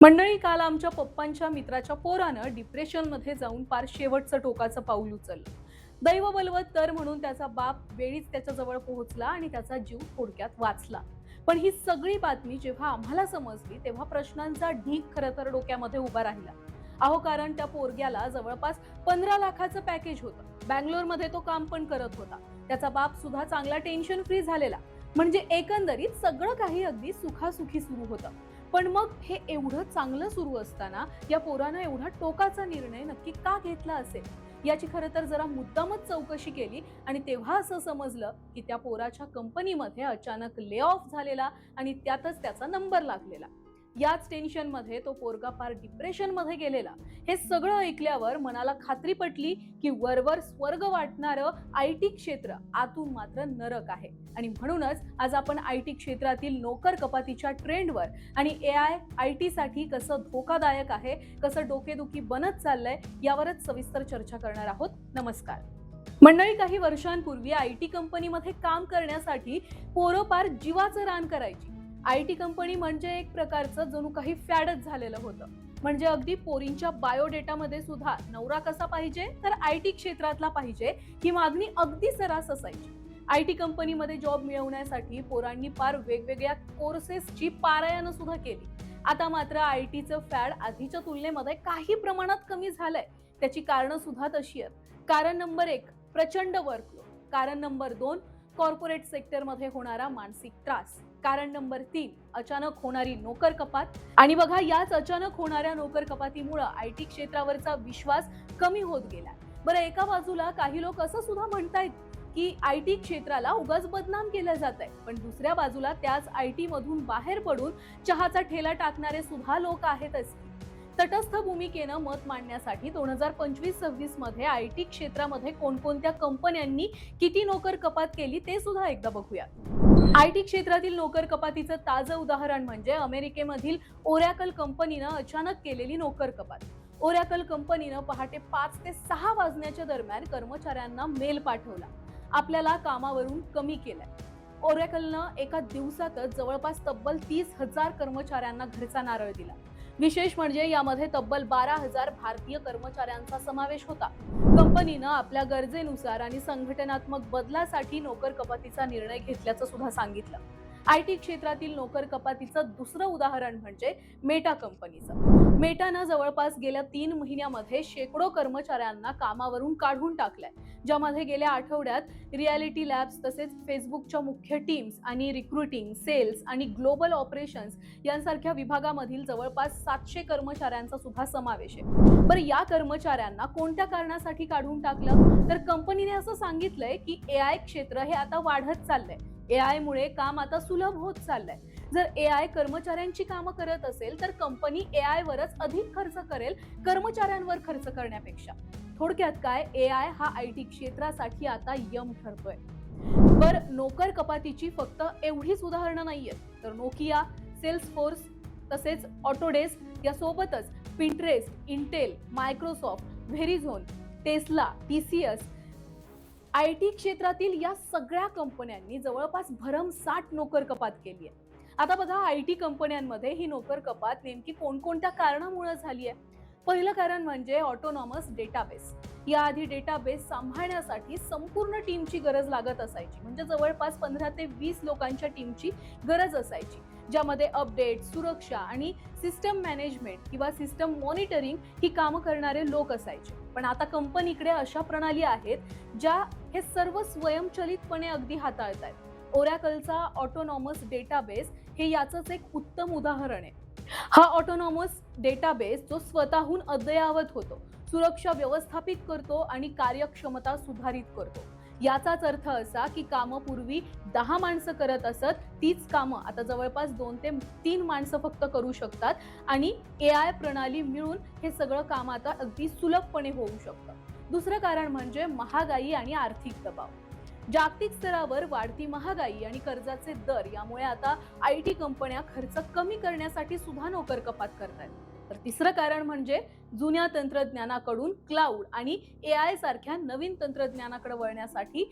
मंडळी, काल आमच्या पप्पांच्या मित्राच्या पोरानं डिप्रेशनमध्ये जाऊन पार शेवटचं टोकाचं पाऊल उचललं. दैव बलवत तर म्हणून त्याचा बाप वेळीच त्याच्याजवळ पोहोचला आणि त्याचा जीव थोडक्यात वाचला. पण ही सगळी बातमी जेव्हा आम्हाला समजली तेव्हा प्रश्नांचा ढीग खरं तर डोक्यामध्ये उभा राहिला. अहो, कारण त्या पोरग्याला जवळपास 15 लाखाचं पॅकेज होतं. बँगलोरमध्ये तो काम पण करत होता. त्याचा बाप सुद्धा चांगला टेन्शन फ्री झालेला. म्हणजे एकंदरीत सगळं काही अगदी सुखासुखी सुरू होतं. पण मग हे एवढं चांगलं सुरू असताना या पोरानं एवढा टोकाचा निर्णय नक्की का घेतला असेल, याची खरं तर जरा मुद्दामच चौकशी केली आणि तेव्हा असं समजलं की त्या पोराच्या कंपनीमध्ये अचानक ले ऑफ झालेला आणि त्यातच त्याचा नंबर लागलेला. याच टेन्शनमध्ये तो पोरगा पार डिप्रेशनमध्ये गेलेला. हे सगळं ऐकल्यावर मनाला खात्री पटली की वरवर स्वर्ग वाटणारं आय टी क्षेत्र आतून मात्र नरक आहे. आणि म्हणूनच आज आपण आय टी क्षेत्रातील नोकर कपातीच्या ट्रेंडवर आणि आय टी साठी कसं धोकादायक आहे, कसं डोकेदुखी बनत चाललंय, यावरच सविस्तर चर्चा करणार आहोत. नमस्कार मंडळी, काही वर्षांपूर्वी आय टी कंपनीमध्ये काम करण्यासाठी पोरं पार जीवाचं रान करायची. आय टी कंपनी म्हणजे एक प्रकारचं जणू काही फॅडच झालेलं होतं. म्हणजे अगदी पोरींच्या बायोडेटामध्ये सुद्धा नवरा कसा पाहिजे तर आय टी क्षेत्रातला पाहिजे ही मागणी अगदी सर्रास असायची. आय टी कंपनीमध्ये जॉब मिळवण्यासाठी पोरांनी फार वेगवेगळ्या कोर्सेसची पारायण सुद्धा केली. आता मात्र आय टीचं फॅड आधीच्या तुलनेमध्ये काही प्रमाणात कमी झालंय. त्याची कारणं सुद्धा तशी आहेत. कारण नंबर 1, प्रचंड वर्कलोड. कारण नंबर 2, कॉर्पोरेट सेक्टरमध्ये होणारा मानसिक त्रास. कारण नंबर 3, अचानक होणारी नोकर कपात. आणि बघा, याच अचानक होणाऱ्या नोकर कपातीमुळे आय टी क्षेत्रावरचा विश्वास कमी होत गेला. बरं, एका बाजूला काही लोक असं सुद्धा म्हणतायत की आय टी क्षेत्राला उगाच बदनाम केलं जात आहे, पण दुसऱ्या बाजूला त्याच आय टी मधून बाहेर पडून चहाचा ठेला टाकणारे सुद्धा लोक आहेतच. तटस्थ भूमिकेनं मत मांडण्यासाठी 2025-26 मध्ये आय टी क्षेत्रामध्ये कोणकोणत्या कंपन्यांनी किती नोकर कपात केली ते सुद्धा एकदा बघूया. आय टी क्षेत्रातील नोकर कपातीचं ताजं उदाहरण म्हणजे अमेरिकेमधील ओरॅकल कंपनीनं अचानक केलेली नोकर कपात. ओरॅकल कंपनीनं पहाटे 5 ते 6 वाजण्याच्या दरम्यान कर्मचाऱ्यांना मेल पाठवला, आपल्याला कामावरून कमी केलंय. ओरॅकलनं एका दिवसातच जवळपास तब्बल 30,000 कर्मचाऱ्यांना घरचा नारळ दिला. विशेष म्हणजे यामध्ये तब्बल 12,000 भारतीय कर्मचाऱ्यांचा समावेश होता. कंपनीनं आपल्या गरजेनुसार आणि संघटनात्मक बदलासाठी नोकर कपातीचा निर्णय घेतल्याचं सुद्धा सांगितलं. आय टी क्षेत्रातील नोकर कपातीचं दुसरं उदाहरण म्हणजे मेटा कंपनीचं. मेटानं जवळपास गेल्या 3 महिन्यामध्ये शेकडो कर्मचाऱ्यांना कामावरून काढून टाकलंय, ज्यामध्ये गेल्या आठवड्यात रियालिटी लॅब्स तसेच फेसबुकच्या मुख्य टीम्स आणि रिक्रुटिंग, सेल्स आणि ग्लोबल ऑपरेशन्स यांसारख्या विभागामधील जवळपास 700 कर्मचाऱ्यांचा सुद्धा समावेश आहे. बरं, या कर्मचाऱ्यांना कोणत्या कारणासाठी काढून टाकलं तर कंपनीने असं सांगितलंय की एआय क्षेत्र हे आता वाढत चाललंय. एआय मुळे काम आता सुलभ होत चाललंय. जर एआय कर्मचाऱ्यांची कामं करत असेल तर कंपनी एआय वरच अधिक खर्च करेल, कर्मचाऱ्यांवर खर्च करण्यापेक्षा. थोडक्यात काय, एआय हा आय टी क्षेत्रासाठी आता यम ठरतोय. बरं, नोकर कपातीची फक्त एवढीच उदाहरणं नाहीयेत, तर नोकिया, सेल्सफोर्स तसेच ऑटोडेस्क यासोबतच Pinterest, Intel, Microsoft, Verizon, Tesla, TCS, I T क्षेत्रातील या सगळ्या कंपन्यांनी जवळपास भरमसाठ नोकर कपात केली आहे. आता बघा, आय टी कंपन्यांमध्ये ही नोकर कपात नेमकी कोणकोणत्या कारणामुळे झाली आहे. पहिलं कारण म्हणजे ऑटोनॉमस डेटाबेस. याआधी डेटाबेस सांभाळण्यासाठी संपूर्ण टीमची गरज लागत असायची. म्हणजे जवळपास 15 ते 20 लोकांच्या टीमची गरज असायची, ज्यामध्ये अपडेट, सुरक्षा आणि सिस्टम मॅनेजमेंट किंवा सिस्टम मॉनिटरिंग ही कामं करणारे लोक असायचे. पण आता कंपनीकडे अशा प्रणाली आहेत ज्या हे सर्व स्वयंचलितपणे अगदी हाताळत आहेत. ओरॅकलचा ऑटोनॉमस डेटाबेस हे याचंच एक उत्तम उदाहरण आहे. हा ऑटोनॉमस डेटाबेस जो स्वतःहून अद्ययावत होतो, सुरक्षा व्यवस्थापित करतो आणि कार्यक्षमता सुधारित करतो. याचाच अर्थ असा की कामं पूर्वी 10 माणसं करत असत, तीच कामं आता जवळपास 2 ते 3 माणसं फक्त करू शकतात आणि एआय प्रणाली मिळून हे सगळं काम आता अगदी सुलभपणे होऊ शकतं. दुसरं कारण म्हणजे महागाई आणि आर्थिक दबाव. जागतिक स्तरावर वाढती महागाई आणि कर्जाचे दर यामुळे आता आय टी कंपन्या खर्च कमी करण्यासाठी सुद्धा नोकर कपात करतायत. तर तिसरं कारण म्हणजे जुन्या तंत्रज्ञानाकडून क्लाउड आणि एआय सारख्या नवीन तंत्रज्ञानाकडे वळण्यासाठी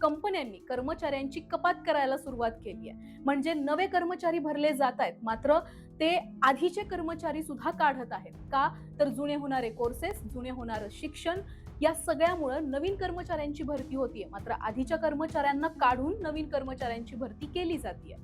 कंपन्यांनी कर्मचाऱ्यांची कपात करायला सुरुवात केली आहे. म्हणजे नवे कर्मचारी भरले जात आहेत, मात्र ते आधीचे कर्मचारी सुद्धा काढत आहेत का? तर जुने होणारे कोर्सेस, जुने होणारं शिक्षण या सगळ्यामुळे नवीन कर्मचाऱ्यांची भरती होतीये, मात्र आधीच्या कर्मचाऱ्यांना काढून नवीन कर्मचाऱ्यांची भरती केली जाते।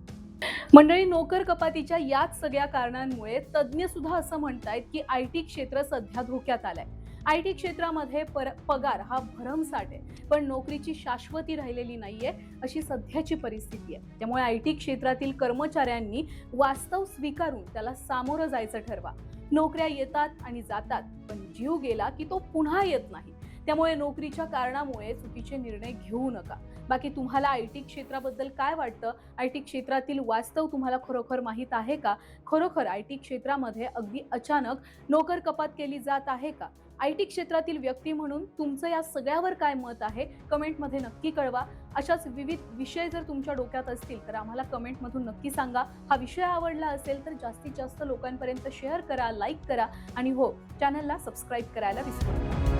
मंडळी, नोकर कपातीच्या याच सगळ्या कारणांमुळे तज्ज्ञ सुद्धा असं म्हणतायत की आयटी क्षेत्र सध्या धोक्यात आलंय। आयटी क्षेत्रामध्ये पगार हा भरमसाठ आहे, पण नोकरीची शाश्वती राहिलेली नाहीये, अशी सध्याची परिस्थिती आहे। त्यामुळे आयटी क्षेत्रातील कर्मचाऱ्यांनी वास्तव स्वीकारून त्याला सामोरं जायचं ठरवा। नोकऱ्या येतात आणि जातात, पण जीव गेला की तो पुन्हा येत नाही। त्यामुळे नोकरीच्या कारणामुळे चुकीचे निर्णय घेऊ नका। बाकी तुम्हाला आयटी क्षेत्राबद्दल काय वाटतं? आयटी क्षेत्रातील वास्तव तुम्हाला खरोखर माहीत आहे का? खरोखर आयटी क्षेत्रामध्ये अगदी अचानक नोकर कपात केली जात आहे का? आयटी क्षेत्रातील व्यक्ती म्हणून तुमचं या सगळ्यावर काय मत आहे? कमेंटमध्ये नक्की कळवा। अशाच विविध विषय जर तुमच्या डोक्यात असतील तर आम्हाला कमेंटमधून नक्की सांगा। हा विषय आवडला असेल तर जास्तीत जास्त लोकांपर्यंत शेअर करा, लाईक करा आणि हो, चॅनलला सबस्क्राईब करायला विसरू नका।